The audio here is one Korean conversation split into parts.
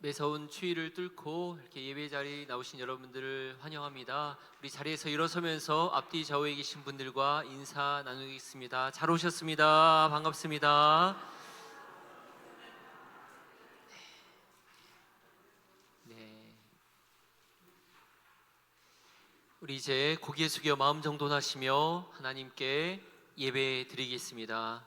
매서운 추위를 뚫고 이렇게 예배 자리에 나오신 여러분들을 환영합니다. 우리 자리에서 일어서면서 앞뒤 좌우에 계신 분들과 인사 나누겠습니다. 잘 오셨습니다. 반갑습니다. 네. 우리 이제 고개 숙여 마음 정돈하시며 하나님께 예배 드리겠습니다.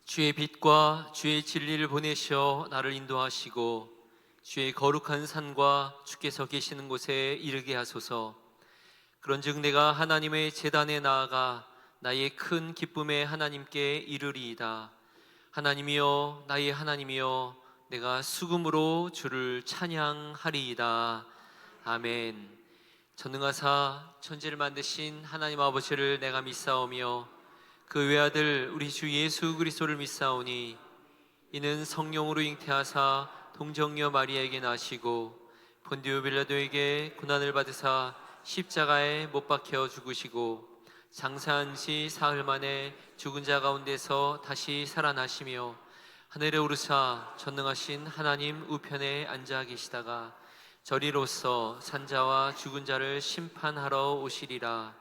주의 빛과 주의 진리를 보내셔 나를 인도하시고 주의 거룩한 산과 주께서 계시는 곳에 이르게 하소서. 그런즉 내가 하나님의 제단에 나아가 나의 큰 기쁨에 하나님께 이르리이다. 하나님이여, 나의 하나님이여, 내가 수금으로 주를 찬양하리이다. 아멘. 전능하사 천지를 만드신 하나님 아버지를 내가 믿사오며 그 외아들 우리 주 예수 그리스도를 믿사오니 이는 성령으로 잉태하사 동정녀 마리아에게 나시고 본디오 빌라도에게 고난을 받으사 십자가에 못 박혀 죽으시고 장사한 지 사흘 만에 죽은 자 가운데서 다시 살아나시며 하늘에 오르사 전능하신 하나님 우편에 앉아 계시다가 저리로서 산자와 죽은 자를 심판하러 오시리라.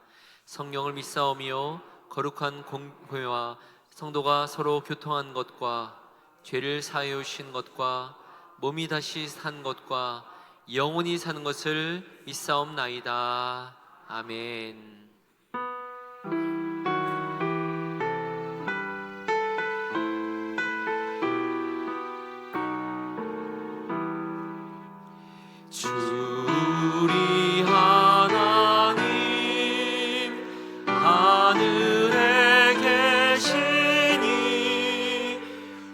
성령을 믿사오며 거룩한 공회와 성도가 서로 교통한 것과 죄를 사하여 주신 것과 몸이 다시 산 것과 영원히 사는 것을 믿사옵나이다. 아멘. 주리 하나님 하늘에 계시니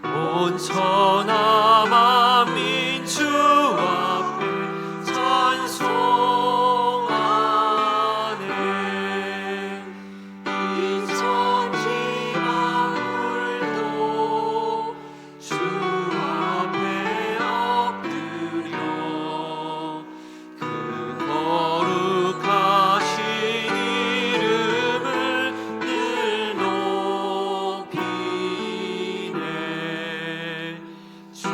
온 천하 만민 주 앞에 찬송하네. 이 천지 만물도 주 앞에 엎드려 그 거룩하신 이름을 늘 높이네. 주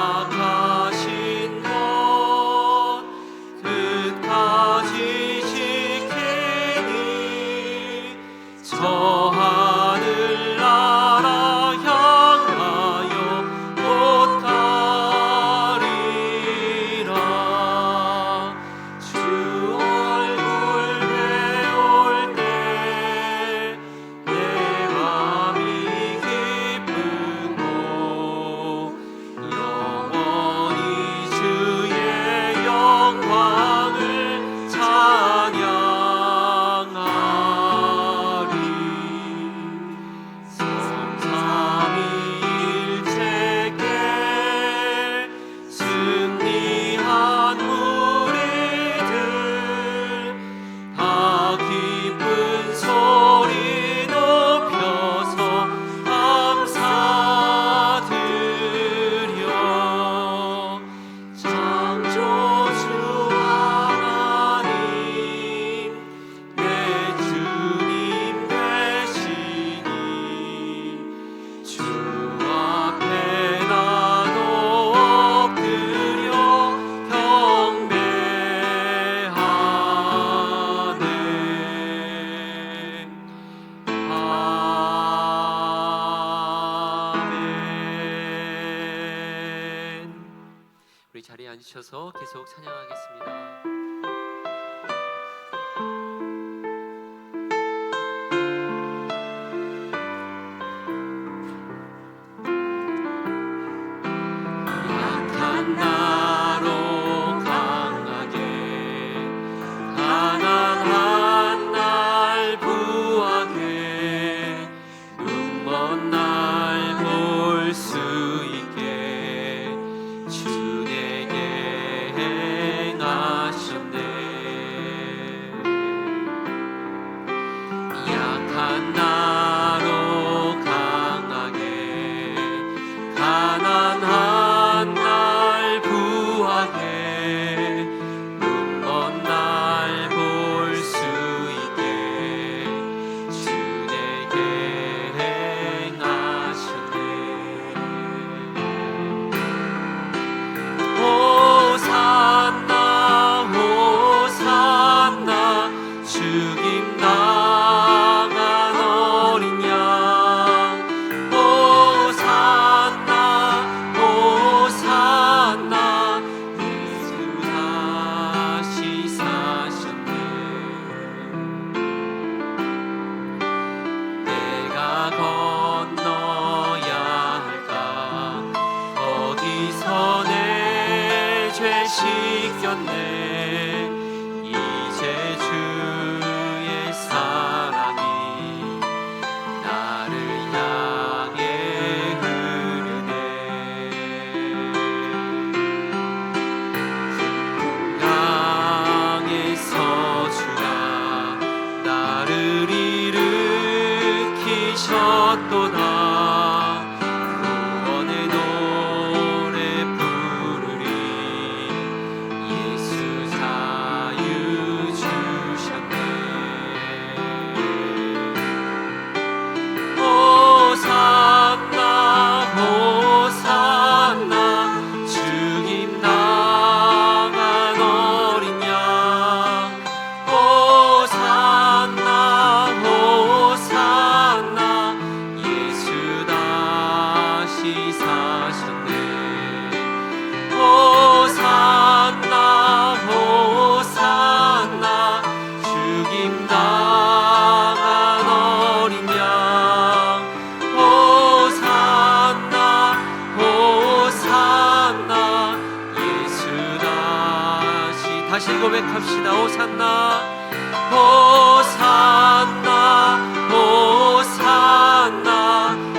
언약하신 것 끝까지 지키니 저 하늘나라 향하여 곧 가리라. 주 얼굴 배울 때 내 맘이 기쁘고 영원히 주의 영광을 찬양하리. 성삼위일체께 승리한 무리들 다 기쁜 소리 높여서 감사드려. 창조주 하나님 내 주님 되시니 주 앞에 나도 엎드려 경배하네. 아멘. 우리 자리에 앉으셔서 계속 찬양하겠습니다. 주셨네. 이제 주의 사랑이 나를 향해 흐르네. 강에서 주가 나를 일으키셨도다. 구원의 노래 부르리. 예수 자유 주셨네. 호산나 호산나 죽임 당한 어린 양. 호산나 호산나 예수 다시 사셨네. 호산나 호산나 죽임 당한 어린 양. 호산나 호산나 예수 다시 고백합시다. 호산나 호산나 호산나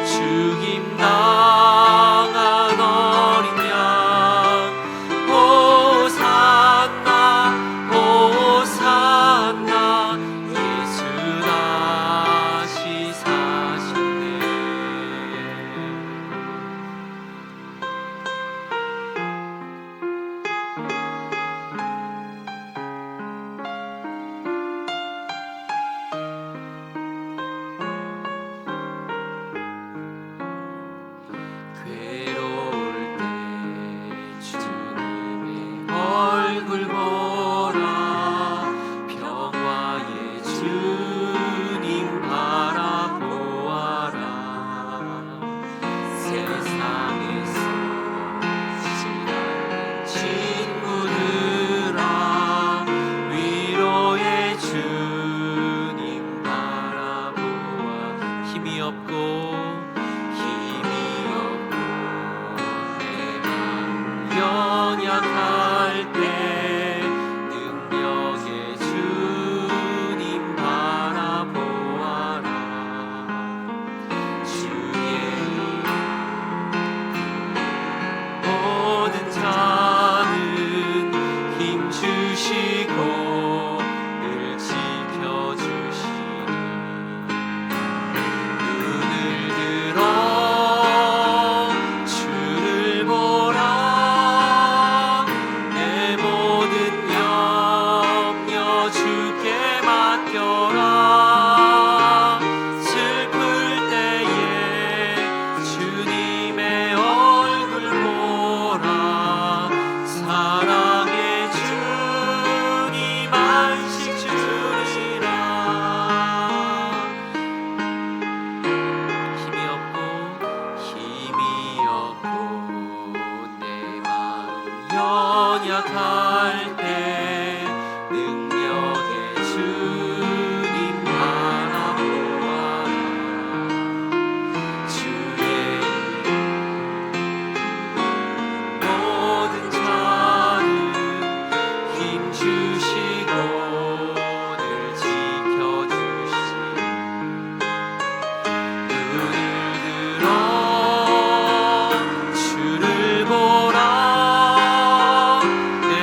죽임 당한 어린 양. 호산나 호산나 예수 다시 사셨네. 괴로울 때 주님의 얼굴 보라. 평화의 주님 바라보아라. 세상에서 시달린 친구들아, 위로의 주님 바라보아. 힘이 없고 연약할 때 능력의 주님 바라보아라. 주의 모든 자는 힘 주시고 늘 지켜주시니 눈을 들어 주를 보라. 연약할 때 능력의 주님 바라보아라. 주의 모든 자는 힘 주시고 늘 지켜주시니 눈을 들어 주를 보라. 내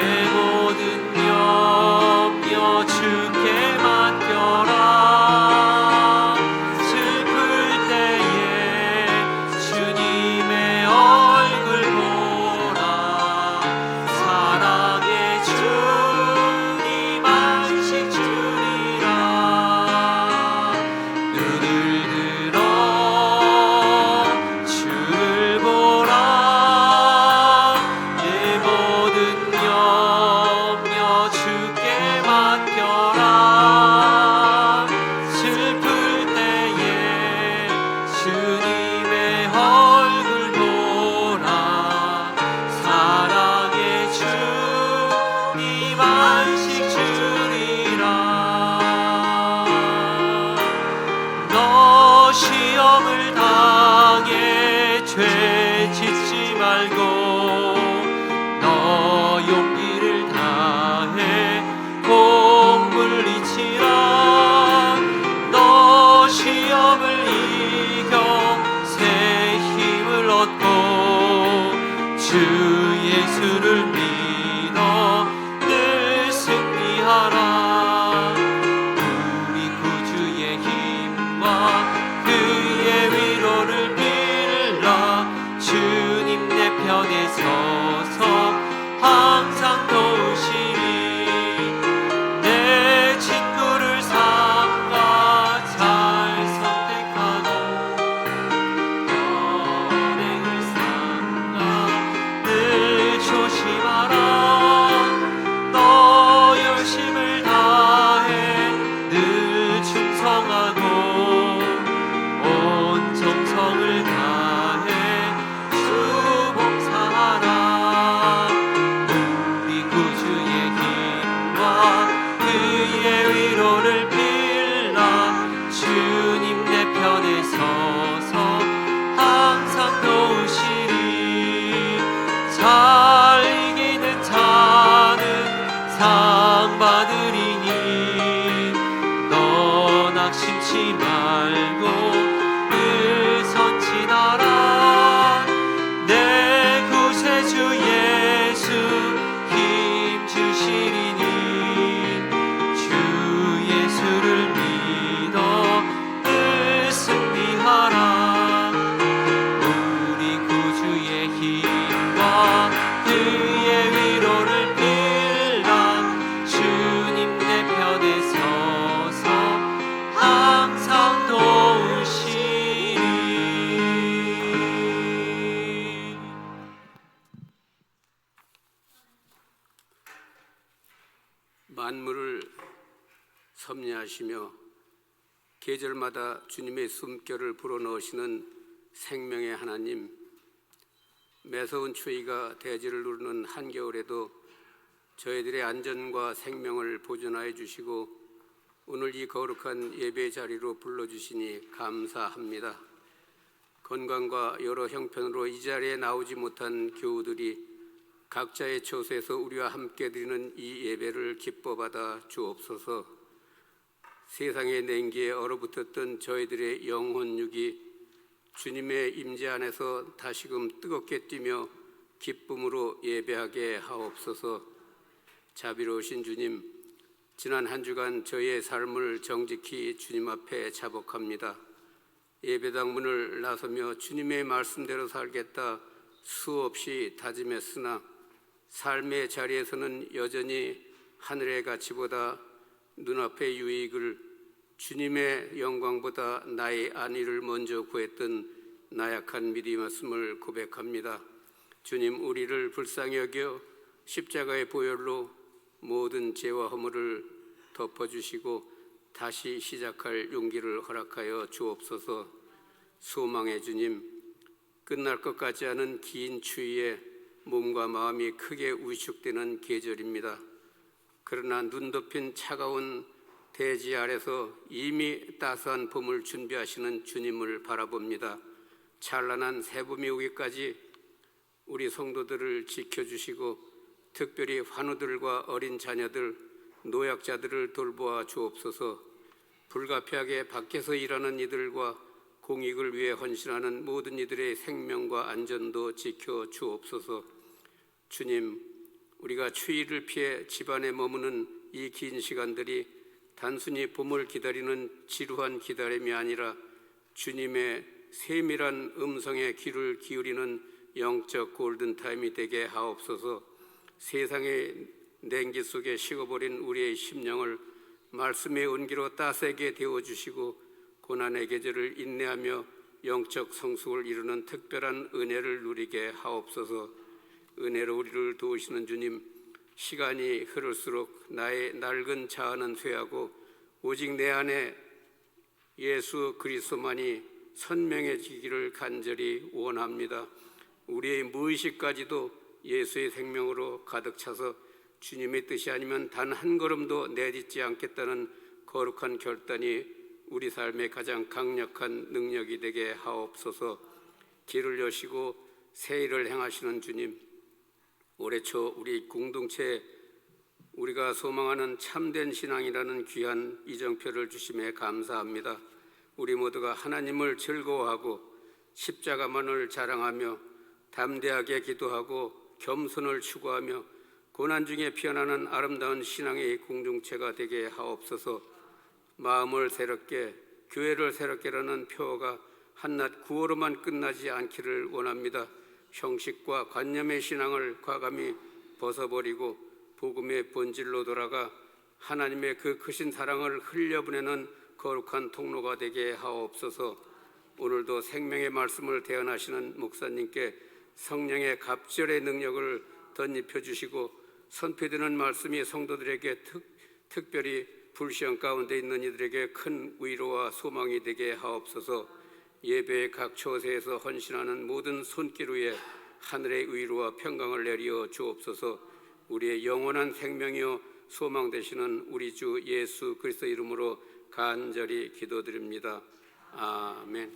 서서 항상 도우시리. 잘 이기는 자는 상 받으리니 너 낙심치 말고 늘 선진하라. 내 구세주 예수 힘 주시리니 주 예수를 믿어 늘 승리하라. 우리 구주의 힘과 그의 위로를 빌라. 주님 내 편에 서서 항상 도우시리. 만물을 섭리하시며 계절마다 주님의 숨결을 불어넣으시는 생명의 하나님, 매서운 추위가 대지를 누르는 한겨울에도 저희들의 안전과 생명을 보존하여 주시고 오늘 이 거룩한 예배 자리로 불러주시니 감사합니다. 건강과 여러 형편으로 이 자리에 나오지 못한 교우들이 각자의 처소에서 우리와 함께 드리는 이 예배를 기뻐 받아 주옵소서. 세상의 냉기에 얼어붙었던 저희들의 영혼 육이 주님의 임재 안에서 다시금 뜨겁게 뛰며 기쁨으로 예배하게 하옵소서. 자비로우신 주님, 지난 한 주간 저희의 삶을 정직히 주님 앞에 자복합니다. 예배당 문을 나서며 주님의 말씀대로 살겠다 수없이 다짐했으나 삶의 자리에서는 여전히 하늘의 가치보다 눈앞의 유익을, 주님의 영광보다 나의 안위를 먼저 구했던 나약한 믿음이었음을 고백합니다. 주님, 우리를 불쌍히 여겨 십자가의 보혈로 모든 죄와 허물을 덮어주시고 다시 시작할 용기를 허락하여 주옵소서. 소망의 주님, 끝날 것 같지 않은 긴 추위에 몸과 마음이 크게 위축되는 계절입니다. 그러나 눈 덮인 차가운 대지 아래서 이미 따스한 봄을 준비하시는 주님을 바라봅니다. 찬란한 새봄이 오기까지 우리 성도들을 지켜주시고 특별히 환우들과 어린 자녀들, 노약자들을 돌보아 주옵소서. 불가피하게 밖에서 일하는 이들과 공익을 위해 헌신하는 모든 이들의 생명과 안전도 지켜 주옵소서. 주님, 우리가 추위를 피해 집안에 머무는 이 긴 시간들이 단순히 봄을 기다리는 지루한 기다림이 아니라 주님의 세밀한 음성에 귀를 기울이는 영적 골든타임이 되게 하옵소서. 세상의 냉기 속에 식어버린 우리의 심령을 말씀의 온기로 따스하게 데워주시고 고난의 계절을 인내하며 영적 성숙을 이루는 특별한 은혜를 누리게 하옵소서. 은혜로 우리를 도우시는 주님, 시간이 흐를수록 나의 낡은 자아는 쇠하고 오직 내 안에 예수 그리스도만이 선명해지기를 간절히 원합니다. 우리의 무의식까지도 예수의 생명으로 가득 차서 주님의 뜻이 아니면 단 한 걸음도 내딛지 않겠다는 거룩한 결단이 우리 삶의 가장 강력한 능력이 되게 하옵소서. 길을 여시고 새 일을 행하시는 주님, 올해 초 우리 공동체에 우리가 소망하는 참된 신앙이라는 귀한 이정표를 주심에 감사합니다. 우리 모두가 하나님을 즐거워하고 십자가만을 자랑하며 담대하게 기도하고 겸손을 추구하며 고난 중에 피어나는 아름다운 신앙의 공동체가 되게 하옵소서. 마음을 새롭게, 교회를 새롭게라는 표어가 한낱 구호로만 끝나지 않기를 원합니다. 형식과 관념의 신앙을 과감히 벗어버리고 복음의 본질로 돌아가 하나님의 그 크신 사랑을 흘려보내는 거룩한 통로가 되게 하옵소서. 오늘도 생명의 말씀을 대언하시는 목사님께 성령의 갑절의 능력을 덧입혀 주시고 선포되는 말씀이 성도들에게 특별히 불시험 가운데 있는 이들에게 큰 위로와 소망이 되게 하옵소서. 예배의 각 처소에서 헌신하는 모든 손길 위에 하늘의 위로와 평강을 내리어 주옵소서. 우리의 영원한 생명이요 소망 되시는 우리 주 예수 그리스도 이름으로 간절히 기도드립니다. 아멘.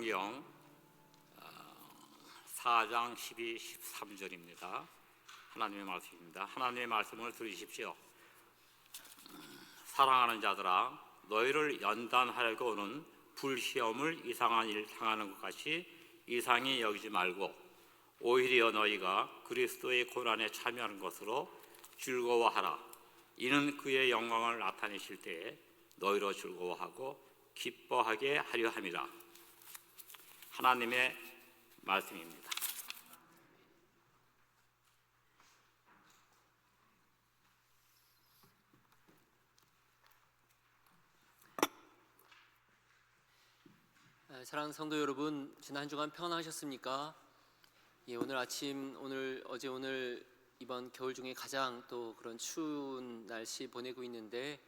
성경 4장 12, 13절입니다. 하나님의 말씀입니다. 하나님의 말씀을 들으십시오. 사랑하는 자들아, 너희를 연단하려고 오는 불시험을 이상한 일 당하는 것 같이 이상히 여기지 말고 오히려 너희가 그리스도의 고난에 참여하는 것으로 즐거워하라. 이는 그의 영광을 나타내실 때에 너희로 즐거워하고 기뻐하게 하려 함이라. 하나님의 말씀입니다. 사랑하는 성도 여러분, 지난 한 주간 평안하셨습니까? 오늘 아침, 오늘 이번 겨울 중에 가장 또 그런 추운 날씨 보내고 있는데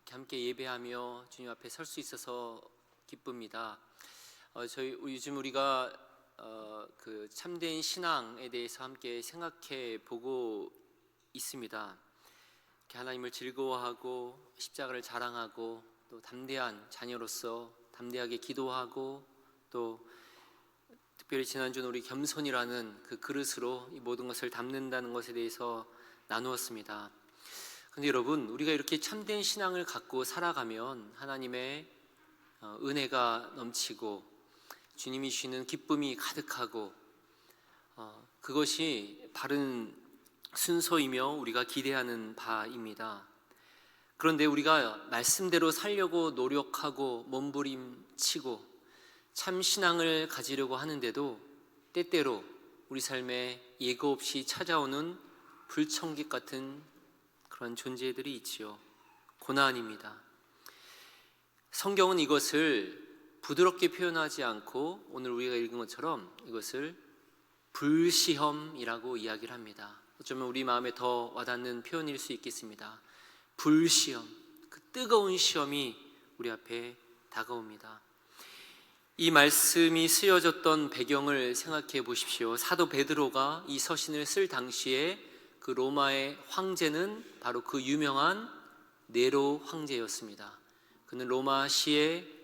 함께 예배하며 주님 앞에 설 수 있어서 기쁩니다. 요즘 우리가 그 참된 신앙에 대해서 함께 생각해 보고 있습니다. 하나님을 즐거워하고 십자가를 자랑하고 또 담대한 자녀로서 담대하게 기도하고 또 특별히 지난주는 우리 겸손이라는 그 그릇으로 이 모든 것을 담는다는 것에 대해서 나누었습니다. 그런데 여러분, 우리가 이렇게 참된 신앙을 갖고 살아가면 하나님의 은혜가 넘치고 주님이 주시는 기쁨이 가득하고 그것이 바른 순서이며 우리가 기대하는 바입니다. 그런데 우리가 말씀대로 살려고 노력하고 몸부림치고 참 신앙을 가지려고 하는데도 때때로 우리 삶에 예고 없이 찾아오는 불청객 같은 그런 존재들이 있지요. 고난입니다. 성경은 이것을 부드럽게 표현하지 않고 오늘 우리가 읽은 것처럼 이것을 불시험이라고 이야기를 합니다. 어쩌면 우리 마음에 더 와닿는 표현일 수 있겠습니다. 불시험, 그 뜨거운 시험이 우리 앞에 다가옵니다. 이 말씀이 쓰여졌던 배경을 생각해 보십시오. 사도 베드로가 이 서신을 쓸 당시에 그 로마의 황제는 바로 그 유명한 네로 황제였습니다. 그는 로마 시에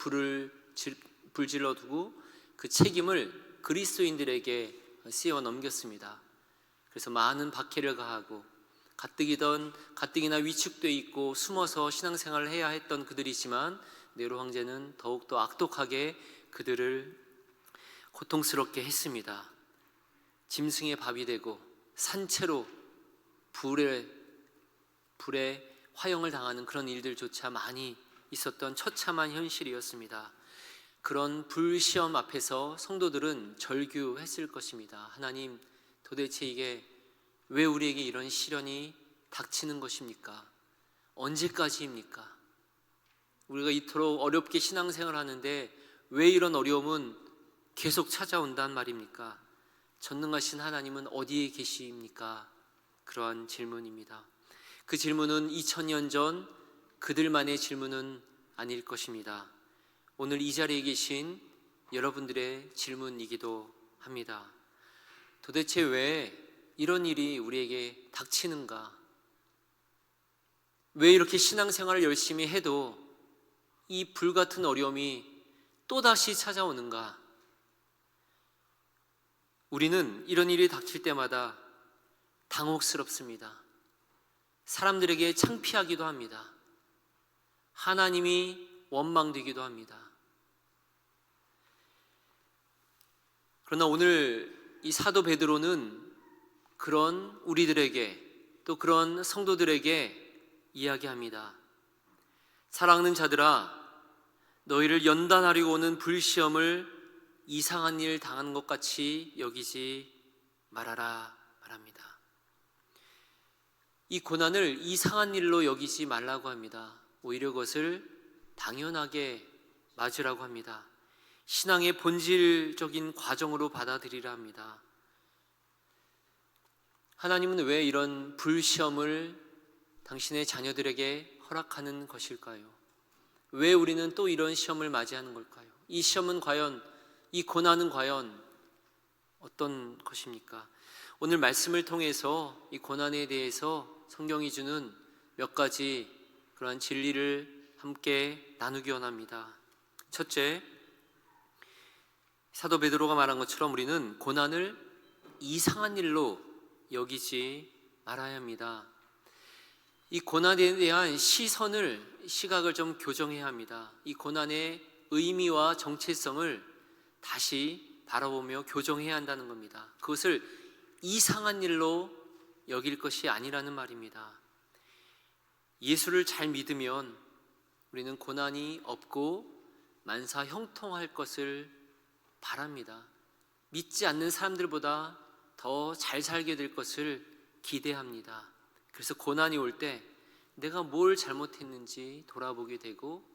불질러 두고 그 책임을 그리스도인들에게 씌워 넘겼습니다. 그래서 많은 박해를 가하고 가뜩이나 위축되어 있고 숨어서 신앙생활을 해야 했던 그들이지만 네로 황제는 더욱더 악독하게 그들을 고통스럽게 했습니다. 짐승의 밥이 되고 산채로 불에 화형을 당하는 그런 일들조차 많이 있었던 처참한 현실이었습니다. 그런 불시험 앞에서 성도들은 절규했을 것입니다. 하나님, 도대체 이게 왜 우리에게 이런 시련이 닥치는 것입니까? 언제까지입니까? 우리가 이토록 어렵게 신앙생활을 하는데 왜 이런 어려움은 계속 찾아온단 말입니까? 전능하신 하나님은 어디에 계십니까? 그러한 질문입니다. 그 질문은 2000년 전 그들만의 질문은 아닐 것입니다. 오늘 이 자리에 계신 여러분들의 질문이기도 합니다. 도대체 왜 이런 일이 우리에게 닥치는가? 왜 이렇게 신앙생활을 열심히 해도 이 불같은 어려움이 또다시 찾아오는가? 우리는 이런 일이 닥칠 때마다 당혹스럽습니다. 사람들에게 창피하기도 합니다. 하나님이 원망되기도 합니다. 그러나 오늘 이 사도 베드로는 그런 우리들에게 또 그런 성도들에게 이야기합니다. 사랑하는 자들아, 너희를 연단하려고 오는 불시험을 이상한 일 당하는 것 같이 여기지 말아라 말합니다. 이 고난을 이상한 일로 여기지 말라고 합니다. 오히려 그것을 당연하게 맞으라고 합니다. 신앙의 본질적인 과정으로 받아들이라 합니다. 하나님은 왜 이런 불시험을 당신의 자녀들에게 허락하는 것일까요? 왜 우리는 또 이런 시험을 맞이하는 걸까요? 이 시험은 과연, 이 고난은 과연 어떤 것입니까? 오늘 말씀을 통해서 이 고난에 대해서 성경이 주는 몇 가지 그러한 진리를 함께 나누기 원합니다. 첫째, 사도 베드로가 말한 것처럼 우리는 고난을 이상한 일로 여기지 말아야 합니다. 이 고난에 대한 시각을 좀 교정해야 합니다. 이 고난의 의미와 정체성을 다시 바라보며 교정해야 한다는 겁니다. 그것을 이상한 일로 여길 것이 아니라는 말입니다. 예수를 잘 믿으면 우리는 고난이 없고 만사 형통할 것을 바랍니다. 믿지 않는 사람들보다 더 잘 살게 될 것을 기대합니다. 그래서 고난이 올 때 내가 뭘 잘못했는지 돌아보게 되고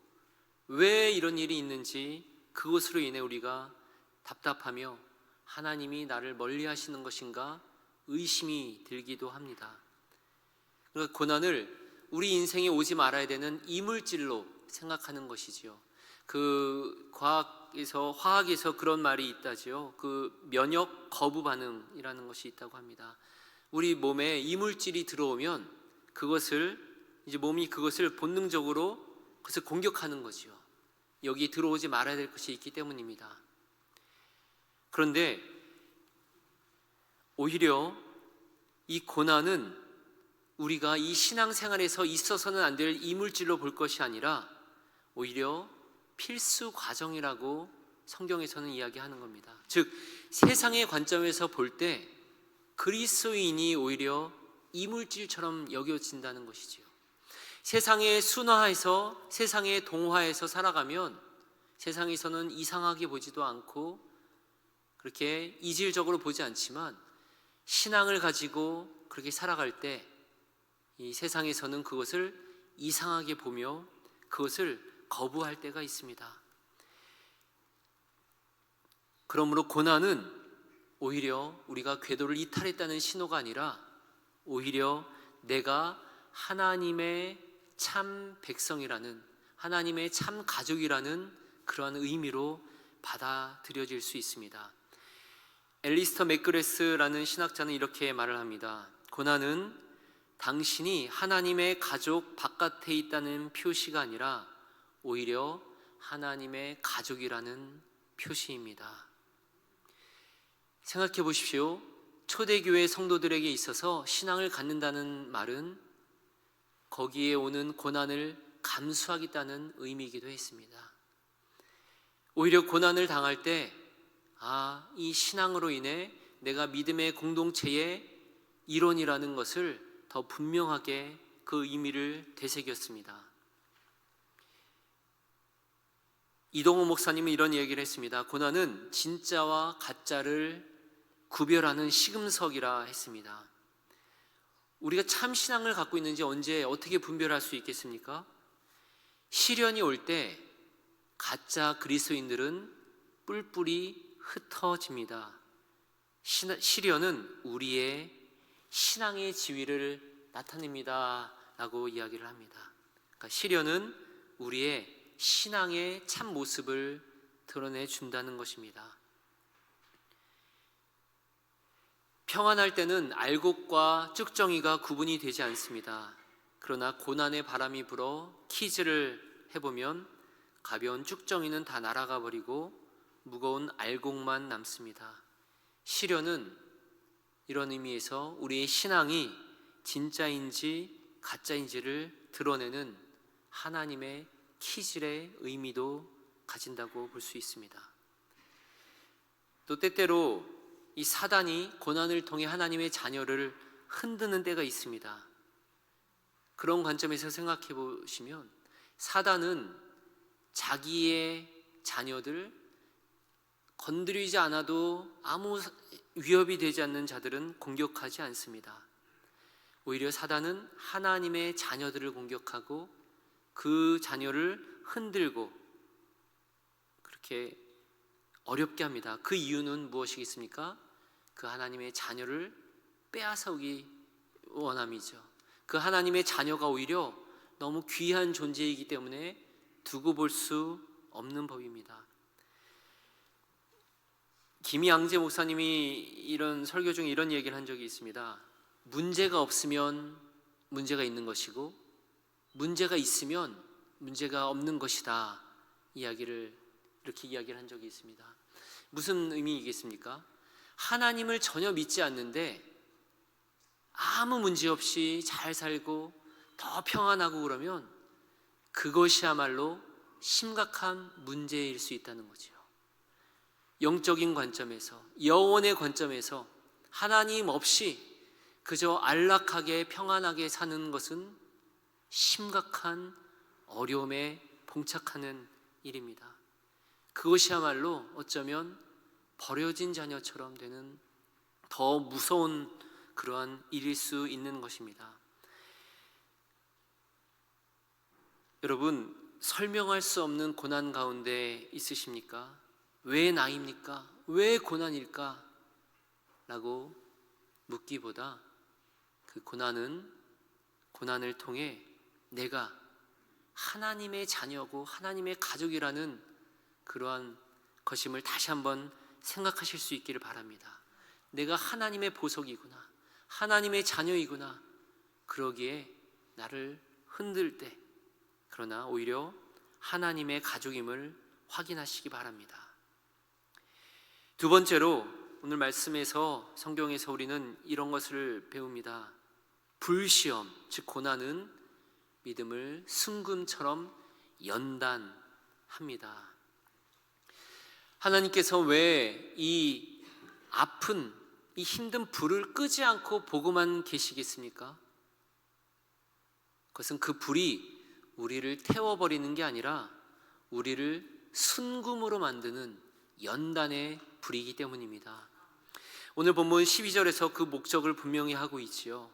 왜 이런 일이 있는지 그것으로 인해 우리가 답답하며 하나님이 나를 멀리 하시는 것인가 의심이 들기도 합니다. 그러니까 고난을 우리 인생에 오지 말아야 되는 이물질로 생각하는 것이지요. 그 화학에서 그런 말이 있다지요. 그 면역 거부 반응이라는 것이 있다고 합니다. 우리 몸에 이물질이 들어오면 몸이 그것을 본능적으로 그것을 공격하는 거지요. 여기 들어오지 말아야 될 것이 있기 때문입니다. 그런데 오히려 이 고난은 우리가 이 신앙생활에서 있어서는 안 될 이물질로 볼 것이 아니라 오히려 필수 과정이라고 성경에서는 이야기하는 겁니다. 즉 세상의 관점에서 볼 때 그리스도인이 오히려 이물질처럼 여겨진다는 것이지요. 세상의 순화해서 세상의 동화에서 살아가면 세상에서는 이상하게 보지도 않고 그렇게 이질적으로 보지 않지만 신앙을 가지고 그렇게 살아갈 때 이 세상에서는 그것을 이상하게 보며 그것을 거부할 때가 있습니다. 그러므로 고난은 오히려 우리가 궤도를 이탈했다는 신호가 아니라 오히려 내가 하나님의 참 백성이라는, 하나님의 참 가족이라는 그러한 의미로 받아들여질 수 있습니다. 엘리스터 맥그레스라는 신학자는 이렇게 말을 합니다. 고난은 당신이 하나님의 가족 바깥에 있다는 표시가 아니라 오히려 하나님의 가족이라는 표시입니다. 생각해 보십시오. 초대교회 성도들에게 있어서 신앙을 갖는다는 말은 거기에 오는 고난을 감수하겠다는 의미이기도 했습니다. 오히려 고난을 당할 때 이 신앙으로 인해 내가 믿음의 공동체의 일원이라는 것을 더 분명하게 그 의미를 되새겼습니다. 이동호 목사님은 이런 얘기를 했습니다. 고난은 진짜와 가짜를 구별하는 시금석이라 했습니다. 우리가 참 신앙을 갖고 있는지 언제 어떻게 분별할 수 있겠습니까? 시련이 올 때 가짜 그리스도인들은 뿔뿔이 흩어집니다. 시련은 우리의 신앙의 지위를 나타냅니다 라고 이야기를 합니다. 그러니까 시련은 우리의 신앙의 참 모습을 드러내 준다는 것입니다. 평안할 때는 알곡과 쭉정이가 구분이 되지 않습니다. 그러나 고난의 바람이 불어 퀴즈를 해보면 가벼운 쭉정이는 다 날아가 버리고 무거운 알곡만 남습니다. 시련은 이런 의미에서 우리의 신앙이 진짜인지 가짜인지를 드러내는 하나님의 키질의 의미도 가진다고 볼 수 있습니다. 또 때때로 이 사단이 고난을 통해 하나님의 자녀를 흔드는 때가 있습니다. 그런 관점에서 생각해 보시면 사단은 자기의 자녀들 건드리지 않아도 아무 위협이 되지 않는 자들은 공격하지 않습니다. 오히려 사단은 하나님의 자녀들을 공격하고 그 자녀를 흔들고 그렇게 어렵게 합니다. 그 이유는 무엇이겠습니까? 그 하나님의 자녀를 빼앗아오기 원함이죠. 그 하나님의 자녀가 오히려 너무 귀한 존재이기 때문에 두고 볼 수 없는 법입니다. 김양재 목사님이 이런 설교 중에 이런 얘기를 한 적이 있습니다. 문제가 없으면 문제가 있는 것이고 문제가 있으면 문제가 없는 것이다. 이렇게 이야기를 한 적이 있습니다. 무슨 의미이겠습니까? 하나님을 전혀 믿지 않는데 아무 문제 없이 잘 살고 더 평안하고 그러면 그것이야말로 심각한 문제일 수 있다는 거죠. 영적인 관점에서, 영혼의 관점에서 하나님 없이 그저 안락하게 평안하게 사는 것은 심각한 어려움에 봉착하는 일입니다. 그것이야말로 어쩌면 버려진 자녀처럼 되는 더 무서운 그러한 일일 수 있는 것입니다. 여러분, 설명할 수 없는 고난 가운데 있으십니까? 왜 나입니까? 왜 고난일까? 라고 묻기보다 그 고난을 통해 내가 하나님의 자녀고 하나님의 가족이라는 그러한 것임을 다시 한번 생각하실 수 있기를 바랍니다. 내가 하나님의 보석이구나, 하나님의 자녀이구나. 그러기에 나를 흔들 때, 그러나 오히려 하나님의 가족임을 확인하시기 바랍니다. 두 번째로 오늘 말씀에서, 성경에서 우리는 이런 것을 배웁니다. 불시험, 즉 고난은 믿음을 순금처럼 연단합니다. 하나님께서 왜 이 아픈, 이 힘든 불을 끄지 않고 보고만 계시겠습니까? 그것은 그 불이 우리를 태워버리는 게 아니라 우리를 순금으로 만드는 연단의 불이기 때문입니다. 오늘 본문 12절에서 그 목적을 분명히 하고 있지요.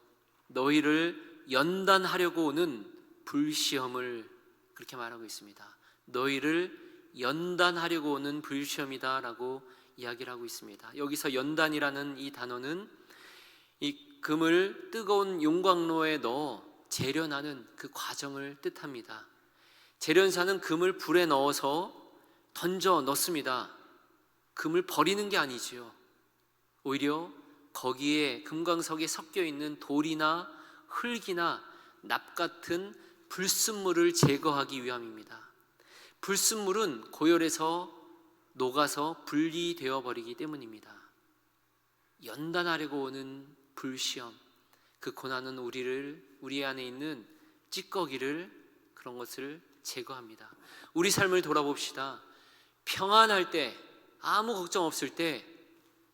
너희를 연단하려고 오는 불시험을, 그렇게 말하고 있습니다. 너희를 연단하려고 오는 불시험이다 라고 이야기를 하고 있습니다. 여기서 연단이라는 이 단어는 이 금을 뜨거운 용광로에 넣어 재련하는 그 과정을 뜻합니다. 재련사는 금을 불에 넣어서 던져 넣습니다. 금을 버리는 게 아니지요. 오히려 거기에 금광석에 섞여 있는 돌이나 흙이나 납 같은 불순물을 제거하기 위함입니다. 불순물은 고열에서 녹아서 분리되어 버리기 때문입니다. 연단하려고 오는 불시험, 그 고난은 우리 안에 있는 찌꺼기를, 그런 것을 제거합니다. 우리 삶을 돌아봅시다. 평안할 때, 아무 걱정 없을 때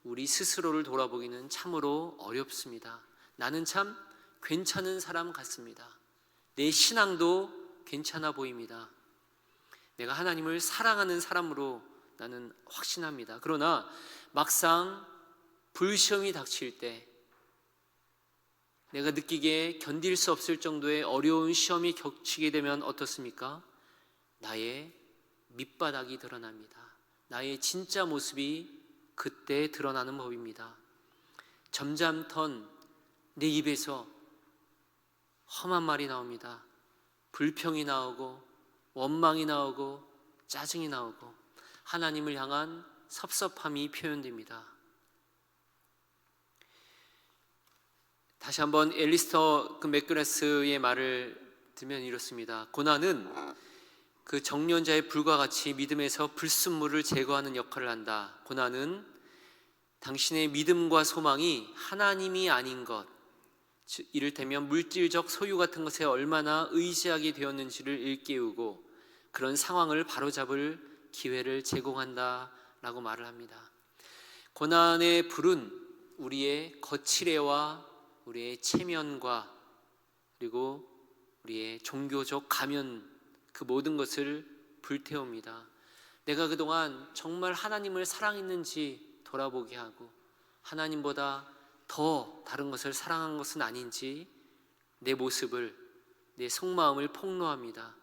우리 스스로를 돌아보기는 참으로 어렵습니다. 나는 참 괜찮은 사람 같습니다. 내 신앙도 괜찮아 보입니다. 내가 하나님을 사랑하는 사람으로 나는 확신합니다. 그러나 막상 불시험이 닥칠 때, 내가 느끼기에 견딜 수 없을 정도의 어려운 시험이 겹치게 되면 어떻습니까? 나의 밑바닥이 드러납니다. 나의 진짜 모습이 그때 드러나는 법입니다. 점잖던 내 입에서 험한 말이 나옵니다. 불평이 나오고 원망이 나오고 짜증이 나오고 하나님을 향한 섭섭함이 표현됩니다. 다시 한번 엘리스터 맥그라스의 말을 들면 이렇습니다. 고난은 그 정련자의 불과 같이 믿음에서 불순물을 제거하는 역할을 한다. 고난은 당신의 믿음과 소망이 하나님이 아닌 것, 이를테면 물질적 소유 같은 것에 얼마나 의지하게 되었는지를 일깨우고 그런 상황을 바로잡을 기회를 제공한다라고 말을 합니다. 고난의 불은 우리의 거칠애와 우리의 체면과 그리고 우리의 종교적 가면, 그 모든 것을 불태웁니다. 내가 그동안 정말 하나님을 사랑했는지 돌아보게 하고 하나님보다 더 다른 것을 사랑한 것은 아닌지 내 모습을, 내 속마음을 폭로합니다.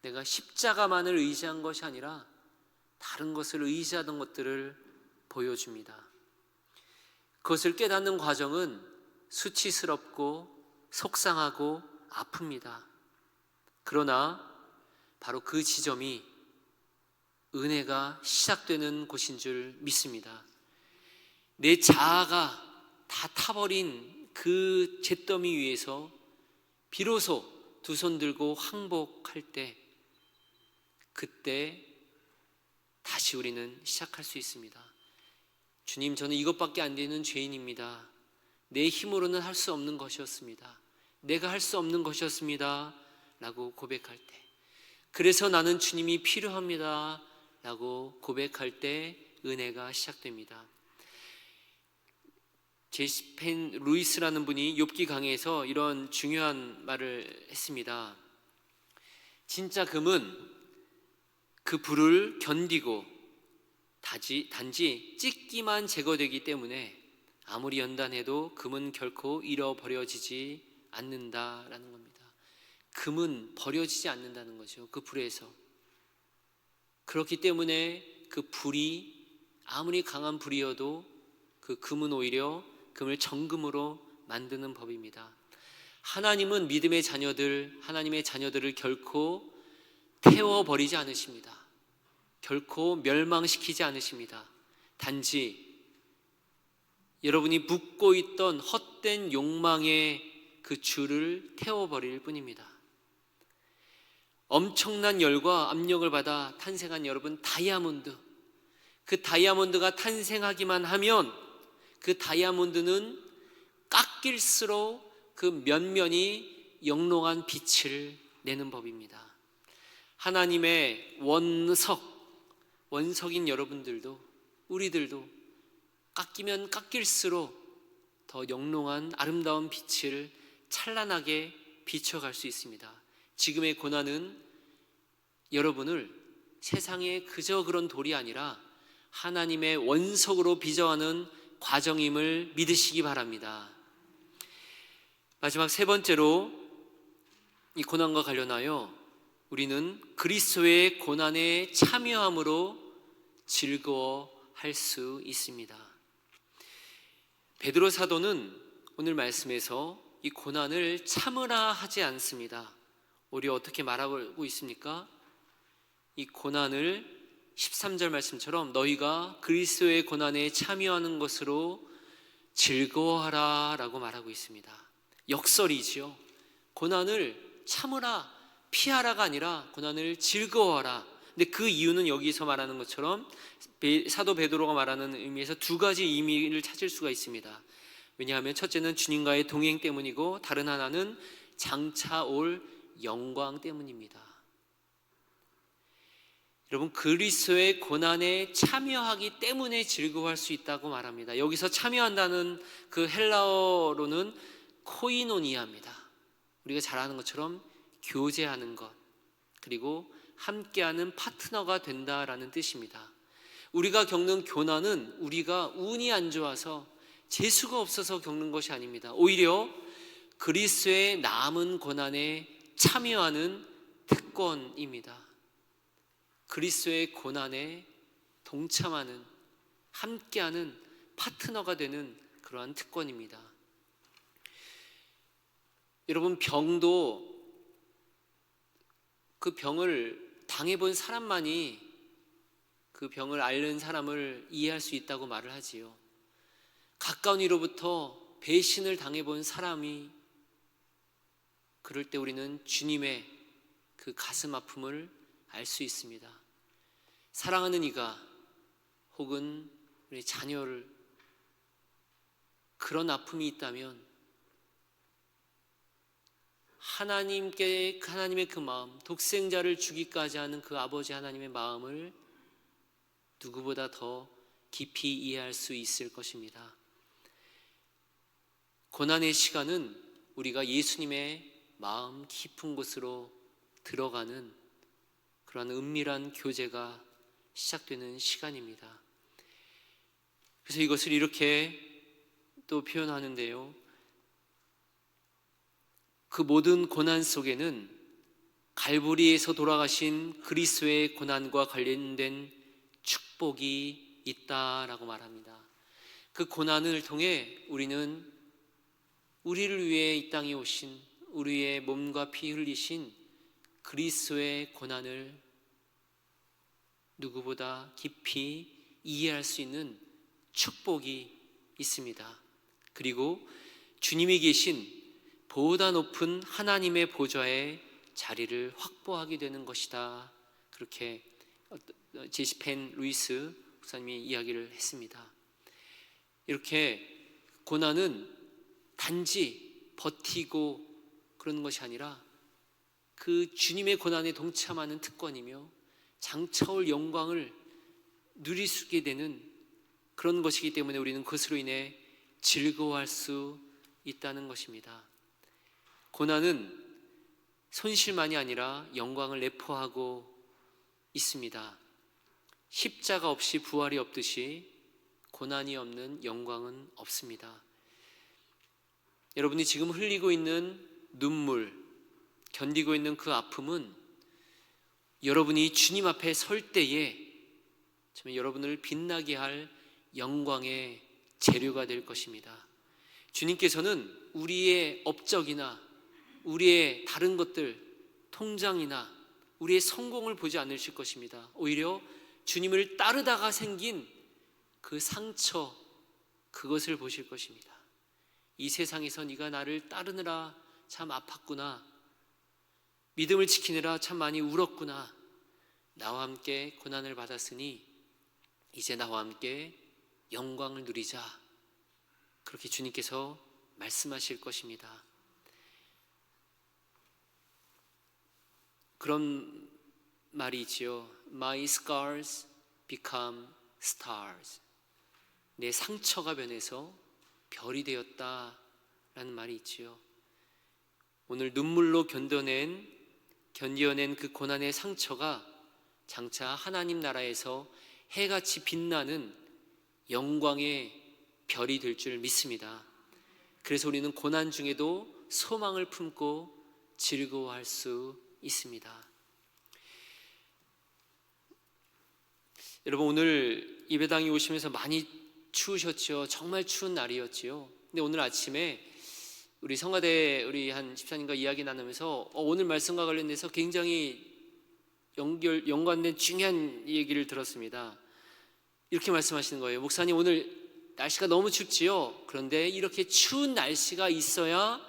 내가 십자가만을 의지한 것이 아니라 다른 것을 의지하던 것들을 보여줍니다. 그것을 깨닫는 과정은 수치스럽고 속상하고 아픕니다. 그러나 바로 그 지점이 은혜가 시작되는 곳인 줄 믿습니다. 내 자아가 다 타버린 그 잿더미 위에서 비로소 두 손 들고 항복할 때, 그때 다시 우리는 시작할 수 있습니다. 주님, 저는 이것밖에 안 되는 죄인입니다. 내 힘으로는 할 수 없는 것이었습니다. 내가 할 수 없는 것이었습니다 라고 고백할 때, 그래서 나는 주님이 필요합니다 라고 고백할 때 은혜가 시작됩니다. 제시펜 루이스라는 분이 욥기 강해에서 이런 중요한 말을 했습니다. 진짜 금은 그 불을 견디고 단지 찢기만 제거되기 때문에 아무리 연단해도 금은 결코 잃어버려지지 않는다라는 겁니다. 금은 버려지지 않는다는 거죠. 그 불에서. 그렇기 때문에 그 불이 아무리 강한 불이어도 그 금은 오히려 금을 정금으로 만드는 법입니다. 하나님은 믿음의 자녀들, 하나님의 자녀들을 결코 태워버리지 않으십니다. 결코 멸망시키지 않으십니다. 단지 여러분이 묶고 있던 헛된 욕망의 그 줄을 태워버릴 뿐입니다. 엄청난 열과 압력을 받아 탄생한 여러분 다이아몬드, 그 다이아몬드가 탄생하기만 하면 그 다이아몬드는 깎일수록 그 면면이 영롱한 빛을 내는 법입니다. 하나님의 원석인 여러분들도, 우리들도 깎이면 깎일수록 더 영롱한 아름다운 빛을 찬란하게 비춰갈 수 있습니다. 지금의 고난은 여러분을 세상에 그저 그런 돌이 아니라 하나님의 원석으로 빚어가는 과정임을 믿으시기 바랍니다. 마지막 세 번째로, 이 고난과 관련하여 우리는 그리스도의 고난에 참여함으로 즐거워할 수 있습니다. 베드로 사도는 오늘 말씀에서 이 고난을 참으라 하지 않습니다. 오히려 어떻게 말하고 있습니까? 이 고난을 13절 말씀처럼 너희가 그리스도의 고난에 참여하는 것으로 즐거워하라 라고 말하고 있습니다. 역설이지요. 고난을 참으라, 피하라가 아니라 고난을 즐거워하라. 근데 그 이유는 여기서 말하는 것처럼 사도 베드로가 말하는 의미에서 두 가지 의미를 찾을 수가 있습니다. 왜냐하면 첫째는 주님과의 동행 때문이고, 다른 하나는 장차 올 영광 때문입니다. 여러분, 그리스도의 고난에 참여하기 때문에 즐거워할 수 있다고 말합니다. 여기서 참여한다는 그 헬라어로는 코이노니아입니다. 우리가 잘 아는 것처럼 교제하는 것, 그리고 함께하는 파트너가 된다라는 뜻입니다. 우리가 겪는 고난은 우리가 운이 안 좋아서, 재수가 없어서 겪는 것이 아닙니다. 오히려 그리스도의 남은 고난에 참여하는 특권입니다. 그리스도의 고난에 동참하는, 함께하는 파트너가 되는 그러한 특권입니다. 여러분, 병도 그 병을 당해본 사람만이 그 병을 앓는 사람을 이해할 수 있다고 말을 하지요. 가까운 이로부터 배신을 당해본 사람이, 그럴 때 우리는 주님의 그 가슴 아픔을 알 수 있습니다. 사랑하는 이가 혹은 우리 자녀를 그런 아픔이 있다면 하나님의 그 마음, 독생자를 주기까지 하는 그 아버지 하나님의 마음을 누구보다 더 깊이 이해할 수 있을 것입니다. 고난의 시간은 우리가 예수님의 마음 깊은 곳으로 들어가는 그러한 은밀한 교제가 시작되는 시간입니다. 그래서 이것을 이렇게 또 표현하는데요, 그 모든 고난 속에는 갈보리에서 돌아가신 그리스도의 고난과 관련된 축복이 있다라고 말합니다. 그 고난을 통해 우리는 우리를 위해 이 땅에 오신, 우리의 몸과 피 흘리신 그리스도의 고난을 누구보다 깊이 이해할 수 있는 축복이 있습니다. 그리고 주님이 계신 보다 높은 하나님의 보좌의 자리를 확보하게 되는 것이다. 그렇게 제시펜 루이스 목사님이 이야기를 했습니다. 이렇게 고난은 단지 버티고 그러는 것이 아니라 그 주님의 고난에 동참하는 특권이며 장차올 영광을 누릴 수 있게 되는 그런 것이기 때문에 우리는 그것으로 인해 즐거워할 수 있다는 것입니다. 고난은 손실만이 아니라 영광을 내포하고 있습니다. 십자가 없이 부활이 없듯이 고난이 없는 영광은 없습니다. 여러분이 지금 흘리고 있는 눈물, 견디고 있는 그 아픔은 여러분이 주님 앞에 설 때에 정말 여러분을 빛나게 할 영광의 재료가 될 것입니다. 주님께서는 우리의 업적이나 우리의 다른 것들, 통장이나 우리의 성공을 보지 않으실 것입니다. 오히려 주님을 따르다가 생긴 그 상처, 그것을 보실 것입니다. 이 세상에서 네가 나를 따르느라 참 아팠구나, 믿음을 지키느라 참 많이 울었구나, 나와 함께 고난을 받았으니 이제 나와 함께 영광을 누리자, 그렇게 주님께서 말씀하실 것입니다. 그런 말이 있지요. My scars become stars. 내 상처가 변해서 별이 되었다라는 말이 있지요. 오늘 눈물로 견뎌낸 그 고난의 상처가 장차 하나님 나라에서 해같이 빛나는 영광의 별이 될 줄 믿습니다. 그래서 우리는 고난 중에도 소망을 품고 즐거워할 수 있습니다. 여러분, 오늘 예배당에 오시면서 많이 추우셨죠? 정말 추운 날이었지요. 근데 오늘 아침에 우리 성가대 우리 한 집사님과 이야기 나누면서 오늘 말씀과 관련돼서 굉장히 연관된 중요한 얘기를 들었습니다. 이렇게 말씀하시는 거예요. 목사님, 오늘 날씨가 너무 춥지요? 그런데 이렇게 추운 날씨가 있어야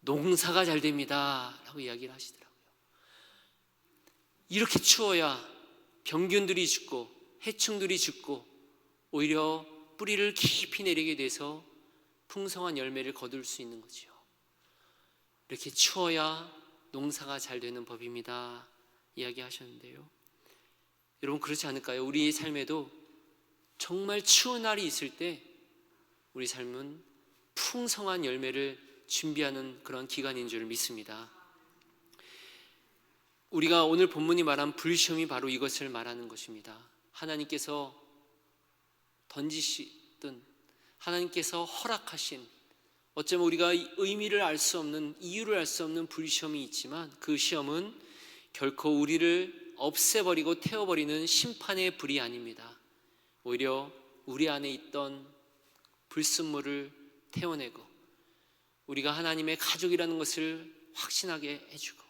농사가 잘 됩니다 라고 이야기를 하시더라고요. 이렇게 추워야 병균들이 죽고 해충들이 죽고 오히려 뿌리를 깊이 내리게 돼서 풍성한 열매를 거둘 수 있는 거죠. 이렇게 추워야 농사가 잘 되는 법입니다 이야기하셨는데요. 여러분, 그렇지 않을까요? 우리의 삶에도 정말 추운 날이 있을 때 우리 삶은 풍성한 열매를 준비하는 그런 기간인 줄 믿습니다. 우리가 오늘 본문이 말한 불시험이 바로 이것을 말하는 것입니다. 하나님께서 던지시든 하나님께서 허락하신, 어쩌면 우리가 의미를 알 수 없는, 이유를 알 수 없는 불시험이 있지만 그 시험은 결코 우리를 없애버리고 태워버리는 심판의 불이 아닙니다. 오히려 우리 안에 있던 불순물을 태워내고 우리가 하나님의 가족이라는 것을 확신하게 해주고,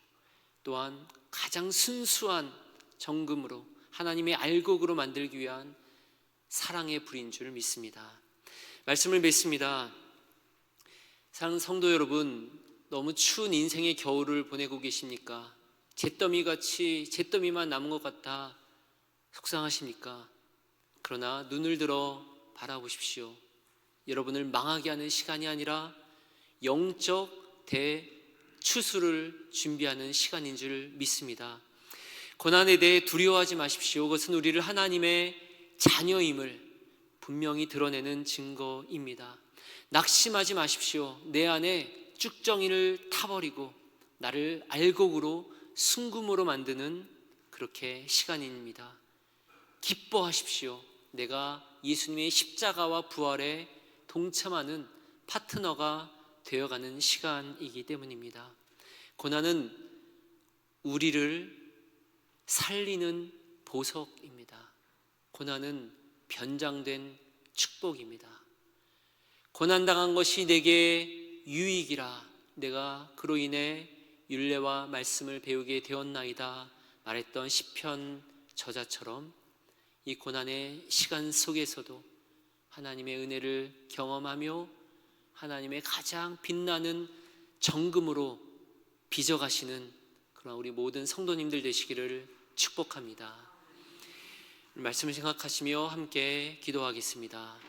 또한 가장 순수한 정금으로 하나님의 알곡으로 만들기 위한 사랑의 불인 줄 믿습니다. 말씀을 맺습니다. 사랑하는 성도 여러분, 너무 추운 인생의 겨울을 보내고 계십니까? 잿더미만 남은 것 같아 속상하십니까? 그러나 눈을 들어 바라보십시오. 여러분을 망하게 하는 시간이 아니라 영적 대추수를 준비하는 시간인 줄 믿습니다. 고난에 대해 두려워하지 마십시오. 그것은 우리를 하나님의 자녀임을 분명히 드러내는 증거입니다. 낙심하지 마십시오. 내 안에 쭉정이를 타버리고 나를 알곡으로 순금으로 만드는 그렇게 시간입니다. 기뻐하십시오. 내가 예수님의 십자가와 부활에 동참하는 파트너가 되어가는 시간이기 때문입니다. 고난은 우리를 살리는 보석입니다. 고난은 변장된 축복입니다. 고난당한 것이 내게 유익이라 내가 그로 인해 율례와 말씀을 배우게 되었나이다 말했던 시편 저자처럼 이 고난의 시간 속에서도 하나님의 은혜를 경험하며 하나님의 가장 빛나는 정금으로 빚어가시는 그러나 우리 모든 성도님들 되시기를 축복합니다. 말씀을 생각하시며 함께 기도하겠습니다.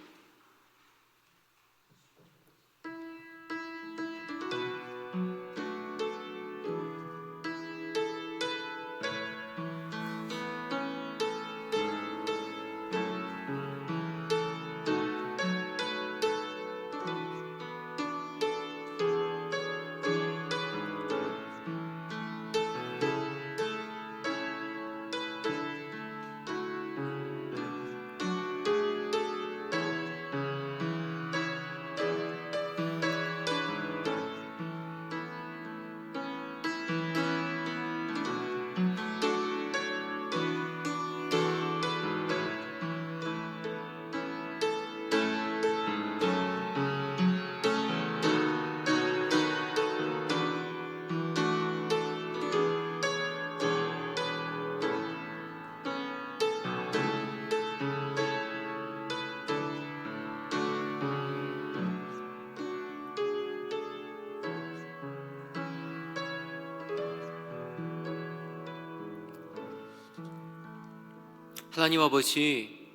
하나님 아버지,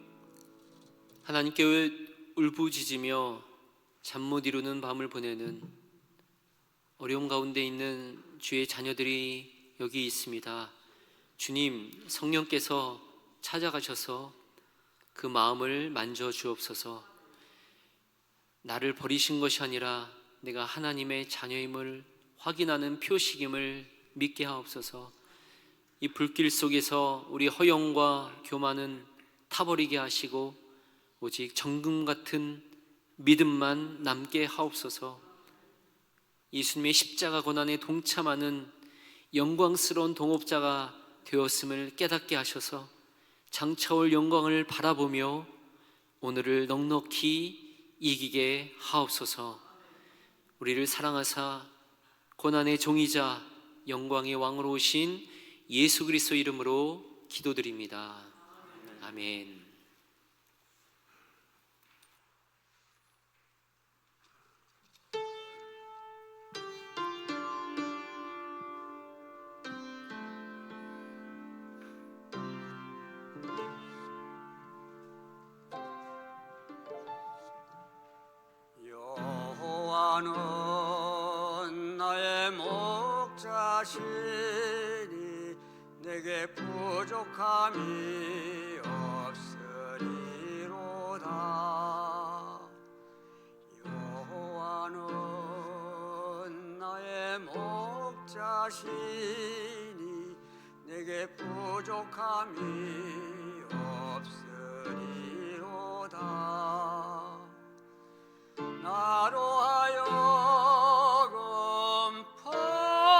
하나님께 울부짖으며 잠 못 이루는 밤을 보내는 어려움 가운데 있는 주의 자녀들이 여기 있습니다. 주님, 성령께서 찾아가셔서 그 마음을 만져 주옵소서. 나를 버리신 것이 아니라 내가 하나님의 자녀임을 확인하는 표식임을 믿게 하옵소서. 이 불길 속에서 우리 허영과 교만은 타버리게 하시고 오직 정금 같은 믿음만 남게 하옵소서. 예수님의 십자가 고난에 동참하는 영광스러운 동업자가 되었음을 깨닫게 하셔서 장차올 영광을 바라보며 오늘을 넉넉히 이기게 하옵소서. 우리를 사랑하사 고난의 종이자 영광의 왕으로 오신 예수 그리스도 이름으로 기도드립니다. 아멘. 여호와는 나의 목자시니 내게 부족함이 없으리로다. 여호와는 나의 목자시니 내게 부족함이 없으리로다. 나로 하여금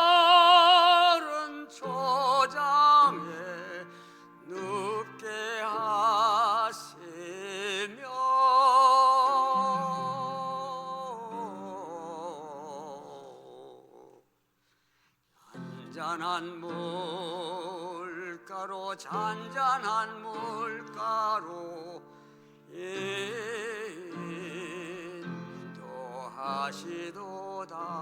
푸른 초장에 눕게 하시며 잔잔한 물가로 인도하시도다.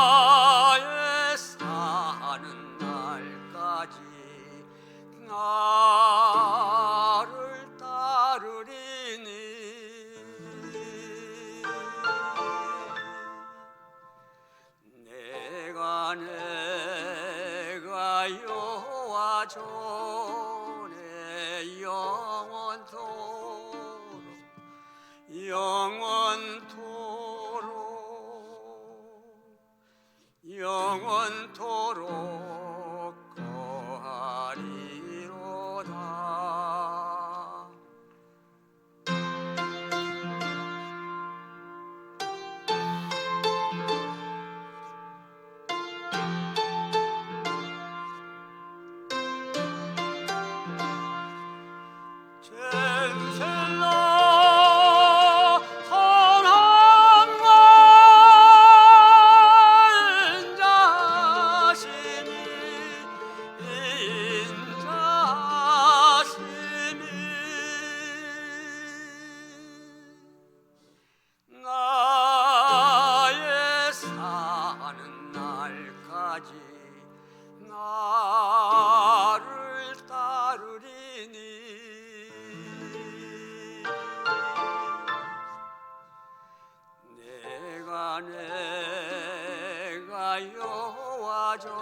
나의 사는 날까지 나를 따르리니 내가 여호와 전에 영원토록 거하리로다. 젠셀라 선함과 인자심이 나의 사는 날까지 나를 따르리니 내가 여호와 전에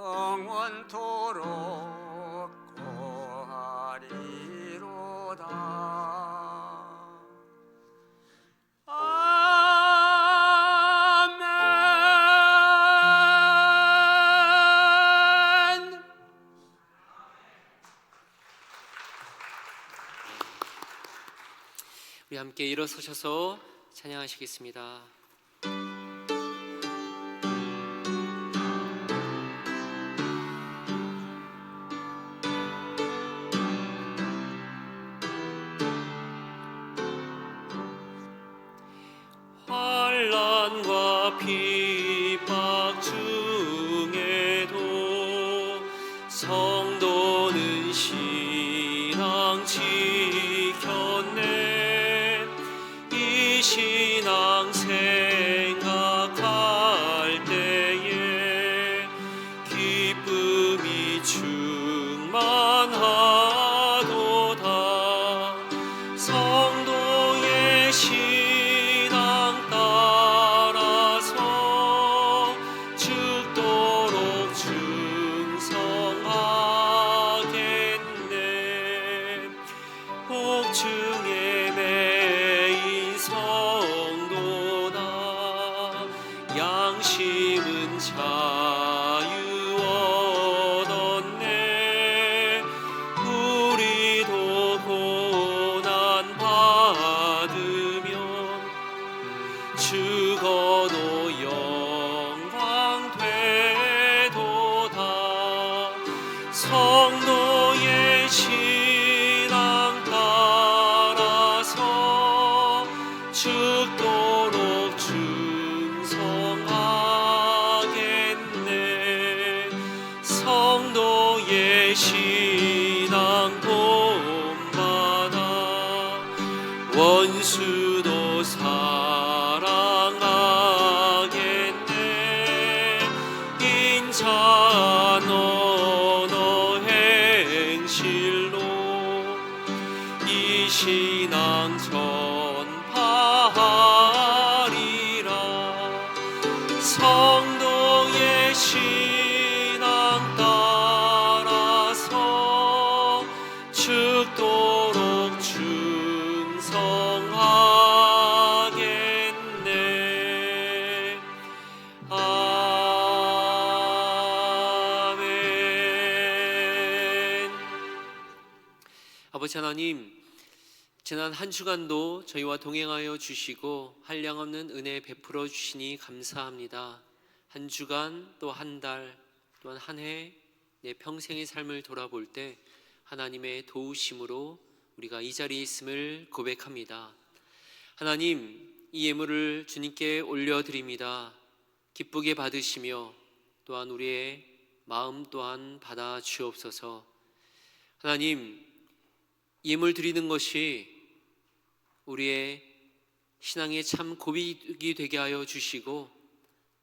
영원토록 거하리로다. 아멘. 우리 함께 일어서셔서 찬양하시겠습니다. 환난과 핍박 중에도 성도는 신앙 지켰네. 이 신앙 생각할 때에 기쁨이 충만하도다. 성도의 신앙 따라서 죽도록 충성하겠네. 복중에 매인 성도나 양심은 자유 얻었네. 우리도 고난 받으면 죽어도 영광 되도다. 성도의 신앙 따라서 죽도록 충성하겠네. 성도의 신앙 본받아 원수도 사랑하겠네. 인자한 언어 행실로 이 신앙 전파하리라. 성도의 신앙 따라서 죽도록 충성하겠네. 아멘. 아버지 하나님, 지난 한 주간도 저희와 동행하여 주시고 한량없는 은혜 베풀어 주시니 감사합니다. 한 주간, 또 한 달, 또한 한 해, 내 평생의 삶을 돌아볼 때 하나님의 도우심으로 우리가 이 자리에 있음을 고백합니다. 하나님, 이 예물을 주님께 올려드립니다. 기쁘게 받으시며 또한 우리의 마음 또한 받아 주옵소서. 하나님, 예물 드리는 것이 우리의 신앙의 참 고백이 되게 하여 주시고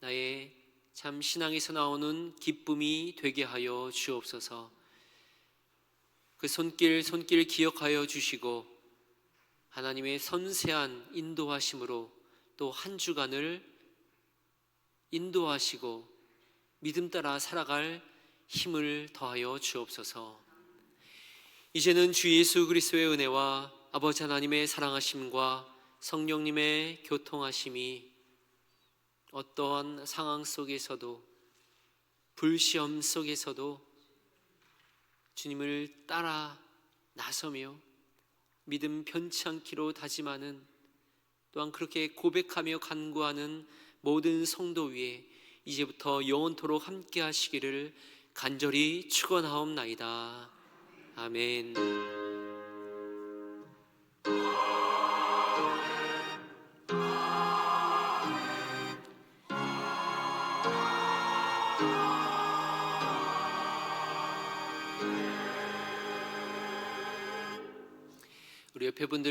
나의 참 신앙에서 나오는 기쁨이 되게 하여 주옵소서. 그 손길 기억하여 주시고 하나님의 선세한 인도하심으로 또 한 주간을 인도하시고 믿음 따라 살아갈 힘을 더하여 주옵소서. 이제는 주 예수 그리스도의 은혜와 아버지 하나님의 사랑하심과 성령님의 교통하심이 어떠한 상황 속에서도, 불시험 속에서도 주님을 따라 나서며 믿음 변치 않기로 다짐하는, 또한 그렇게 고백하며 간구하는 모든 성도 위에 이제부터 영원토록 함께 하시기를 간절히 축원하옵나이다. 아멘. 우리 옆에 분들